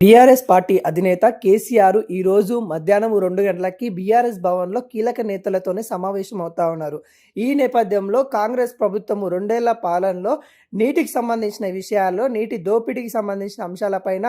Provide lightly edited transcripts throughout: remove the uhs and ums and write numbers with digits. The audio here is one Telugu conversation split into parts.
టీఆర్ఎస్ పార్టీ అధినేత కేసీఆర్ ఈరోజు మధ్యాహ్నం 2 గంటలకి బీఆర్ఎస్ భవన్‌లో కీలక నేతలతోనే సమావేశం అవుతా ఉన్నారు. ఈ నేపథ్యంలో కాంగ్రెస్ ప్రభుత్వం 2 ఏళ్ల పాలనలో నీటికి సంబంధించిన విషయాల్లో, నీటి దోపిడీకి సంబంధించిన అంశాలపైన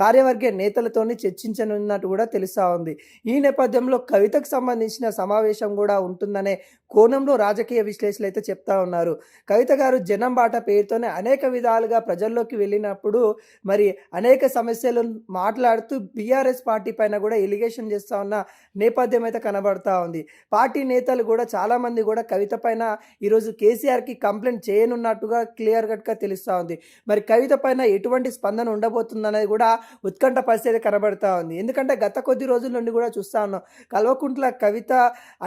కార్యవర్గ నేతలతోని చర్చించనున్నట్టు కూడా తెలుస్తా ఉంది. ఈ నేపథ్యంలో కవితకు సంబంధించిన సమావేశం కూడా ఉంటుందనే కోణంలో రాజకీయ విశ్లేషకులు అయితే చెప్తా ఉన్నారు. కవిత గారు జనం బాట పేరుతోనే అనేక విధాలుగా ప్రజల్లోకి వెళ్ళినప్పుడు మరి అనేక సమస్యలను మాట్లాడుతూ బీఆర్ఎస్ పార్టీ పైన కూడా ఎలిగేషన్ చేస్తా ఉన్న నేపథ్యం అయితే కనబడతా ఉంది. పార్టీ నేతలు కూడా చాలామంది కూడా కవిత పైన ఈరోజు కేసీఆర్కి కంప్లైంట్ చేయనున్నట్టుగా క్లియర్ కట్గా తెలుస్తూ ఉంది. మరి కవిత పైన ఎటువంటి స్పందన ఉండబోతుందనేది కూడా ఉత్కంఠ పరిస్థితి కనబడతా ఉంది. ఎందుకంటే గత కొద్ది రోజుల నుండి కూడా చూస్తా ఉన్నాం, కల్వకుంట్ల కవిత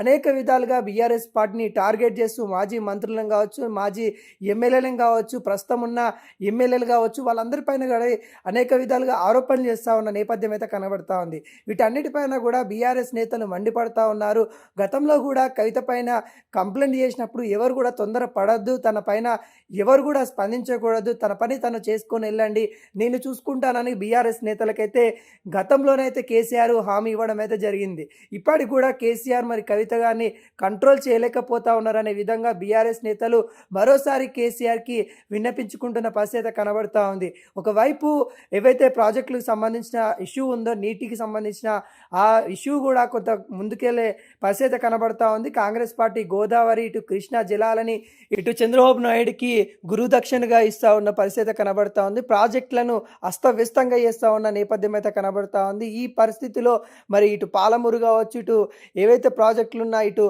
అనేక విధాలుగా బీఆర్ఎస్ పార్టీని టార్గెట్ చేస్తూ మాజీ మంత్రులను కావచ్చు, మాజీ ఎమ్మెల్యేలను కావచ్చు, ప్రస్తుతం ఉన్న ఎమ్మెల్యేలు కావచ్చు, వాళ్ళందరిపైన కూడా అనేక విధాలుగా ఆరోపణలు చేస్తూ ఉన్న నేపథ్యం అయితే కనబడతా ఉంది. వీటన్నిటిపైన కూడా బీఆర్ఎస్ నేతలు మండిపడతా ఉన్నారు. గతంలో కూడా కవిత పైన కంప్లైంట్ చేసినప్పుడు ఎవరు కూడా తొందర పడద్దు, తన పైన ఎవరు కూడా స్పందించకూడదు, తన పని తను చేసుకొని వెళ్ళండి, నేను చూసుకుంటానని బీఆర్ఎస్ నేతలకైతే గతంలోనైతే కేసీఆర్ హామీ ఇవ్వడం అయితే జరిగింది. ఇప్పటికి కూడా కేసీఆర్ మరి కవిత గారిని కంట్రోల్ చేయలేకపోతా ఉన్నారనే విధంగా బీఆర్ఎస్ నేతలు మరోసారి కేసీఆర్కి విన్నపించుకుంటున్న పరిస్థితి కనబడతా ఉంది. ఒకవైపు ఏవైతే ప్రాజెక్టులకు సంబంధించిన ఇష్యూ ఉందో, నీటికి సంబంధించిన ఆ ఇష్యూ కూడా కొంత ముందుకెళ్లే పరిస్థితి కనబడతా ఉంది. కాంగ్రెస్ పార్టీ గోదావరి, ఇటు కృష్ణా జలాలని ఇటు చంద్రబాబు నాయుడుకి గురుదక్షిణగా ఇస్తూ ఉన్న పరిస్థితి కనబడతా ఉంది. ప్రాజెక్టులను అస్తవ్యస్తంగా చేస్తూ ఉన్న నేపథ్యం అయితే కనబడతా ఉంది. ఈ పరిస్థితిలో మరి ఇటు పాలమూరు కావచ్చు, ఇటు ఏవైతే ప్రాజెక్టులు ఉన్నా, ఇటు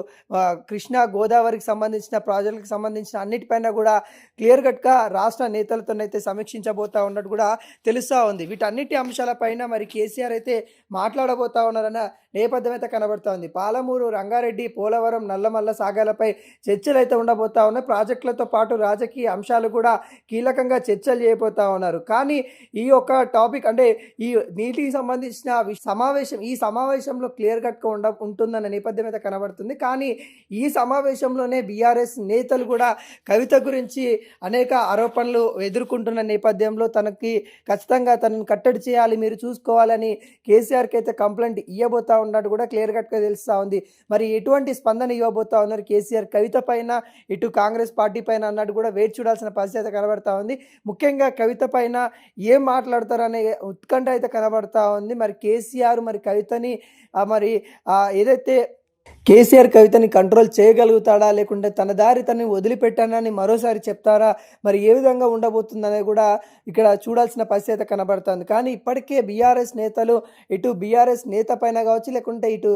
కృష్ణా గోదావరికి సంబంధించిన ప్రాజెక్టులకు సంబంధించిన అన్నిటిపైన కూడా క్లియర్ కట్గా రాష్ట్ర నేతలతోనైతే సమీక్షించబోతా ఉన్నట్టు కూడా తెలుస్తూ ఉంది. వీటన్నిటి అంశాలపైన మరి కేసీఆర్ అయితే మాట్లాడబోతా ఉన్నారన్న నేపథ్యం అయితే కనబడతా ఉంది. పాలమూరు, రంగారెడ్డి, పోలవరం, నల్లమల్ల సాగర్లపై చర్చలు అయితే ఉండబోతా ఉన్నాయి. ప్రాజెక్టులతో పాటు రాజకీయ అంశాలు కూడా కీలకంగా చర్చలు చేయబోతా ఉన్నారు. కానీ ఈ యొక్క టాపిక్ అంటే ఈ నీటికి సంబంధించిన ఈ సమావేశంలో క్లియర్ కట్గా ఉంటుందన్న నేపథ్యం అయితే కనబడుతుంది. కానీ ఈ సమావేశంలోనే బీఆర్ఎస్ నేతలు కూడా కవిత గురించి అనేక ఆరోపణలు ఎదుర్కొంటున్న నేపథ్యంలో ఖచ్చితంగా తనను కట్టడి చేయాలి, మీరు చూసుకోవాలని కేసీఆర్కి అయితే కంప్లైంట్ ఇవ్వబోతా ఉన్నట్టు కూడా క్లియర్ కట్గా తెలుస్తూ ఉంది. మరి ఎటువంటి స్పందన ఇవ్వబోతా ఉన్నారు కేసీఆర్ కవిత పైన, ఇటు కాంగ్రెస్ పార్టీ పైన అన్నట్టు కూడా వేచి చూడాల్సిన పరిస్థితి కనబడతా ఉంది. ముఖ్యంగా కవిత పైన ఏం మాట్లాడతారనే ఉత్కంఠ అయితే కనబడతా ఉంది. మరి కేసీఆర్ మరి కవితని మరి ఏదైతే కేసీఆర్ కవితని కంట్రోల్ చేయగలుగుతాడా, లేకుంటే తన దారి తనని వదిలిపెట్టానని మరోసారి చెప్తారా, మరి ఏ విధంగా ఉండబోతుందనే కూడా ఇక్కడ చూడాల్సిన పరిస్థితి కనబడుతుంది. కానీ ఇప్పటికే బీఆర్ఎస్ నేతలు ఇటు బీఆర్ఎస్ నేత పైన కావచ్చు, లేకుంటే ఇటు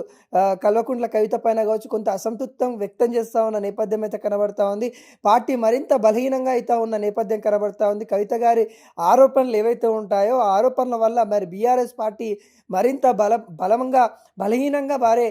కల్వకుంట్ల కవిత పైన కావచ్చు కొంత అసంతృప్తం వ్యక్తం చేస్తూ ఉన్న నేపథ్యం అయితే కనబడతా ఉంది. పార్టీ మరింత బలహీనంగా అయితే ఉన్న నేపథ్యం కనబడతా ఉంది. కవిత గారి ఆరోపణలు ఏవైతే ఉంటాయో ఆ ఆరోపణల వల్ల మరి బీఆర్ఎస్ పార్టీ మరింత బలహీనంగా మారే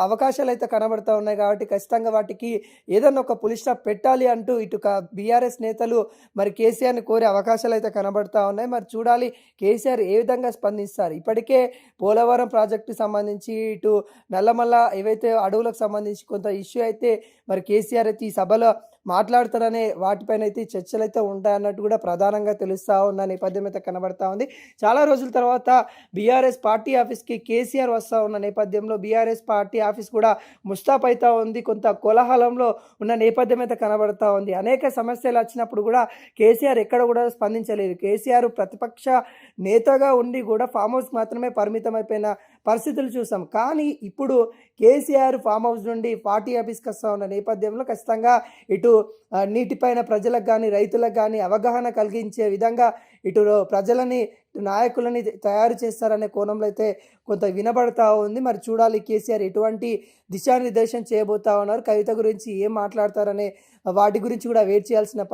అవకాశాలు అయితే కనబడతా ఉన్నాయి. కాబట్టి ఖచ్చితంగా వాటికి ఏదన్నా ఒక పులి స్టాప్ పెట్టాలి అంటూ ఇటు బీఆర్ఎస్ నేతలు మరి కేసీఆర్ని కోరే అవకాశాలు అయితే కనబడతా ఉన్నాయి. మరి చూడాలి కేసీఆర్ ఏ విధంగా స్పందిస్తారు. ఇప్పటికే పోలవరం ప్రాజెక్టుకి సంబంధించి, ఇటు నల్లమల్ల ఏవైతే అడవులకు సంబంధించి కొంత ఇష్యూ అయితే మరి కేసీఆర్ అయితే ఈ సభలో మాట్లాడతారనే వాటిపైన అయితే చర్చలు అయితే ఉంటాయన్నట్టు కూడా ప్రధానంగా తెలుస్తూ ఉన్న నేపథ్యం అయితే కనబడతా ఉంది. చాలా రోజుల తర్వాత బీఆర్ఎస్ పార్టీ ఆఫీస్కి కేసీఆర్ వస్తూ ఉన్న నేపథ్యంలో బీఆర్ఎస్ పార్టీ ఆఫీస్ కూడా ముస్తాబ్ అవుతా ఉంది. కొంత కోలాహలంలో ఉన్న నేపథ్యం అయితే కనబడతా ఉంది. అనేక సమస్యలు వచ్చినప్పుడు కూడా కేసీఆర్ ఎక్కడ కూడా స్పందించలేదు. కేసీఆర్ ప్రతిపక్ష నేతగా ఉండి కూడా ఫామ్ హౌస్ మాత్రమే పరిమితం అయిపోయిన పరిస్థితులు చూసాం. కానీ ఇప్పుడు కేసీఆర్ ఫామ్ హౌస్ నుండి పార్టీ ఆఫీస్కి వస్తూ ఉన్న నేపథ్యంలో ఖచ్చితంగా ఇటు నీటిపైన ప్రజలకు కానీ రైతులకు కానీ అవగాహన కలిగించే విధంగా ఇటు ప్రజలని నాయకులని తయారు చేస్తారనే కోణంలో అయితే కొంత వినబడతా ఉంది. మరి చూడాలి కేసీఆర్ ఎటువంటి దిశానిర్దేశం చేయబోతా ఉన్నారు, కవిత గురించి ఏం మాట్లాడతారనే వాటి గురించి కూడా వెయిట్ చేయాల్సిన పరిస్థితి.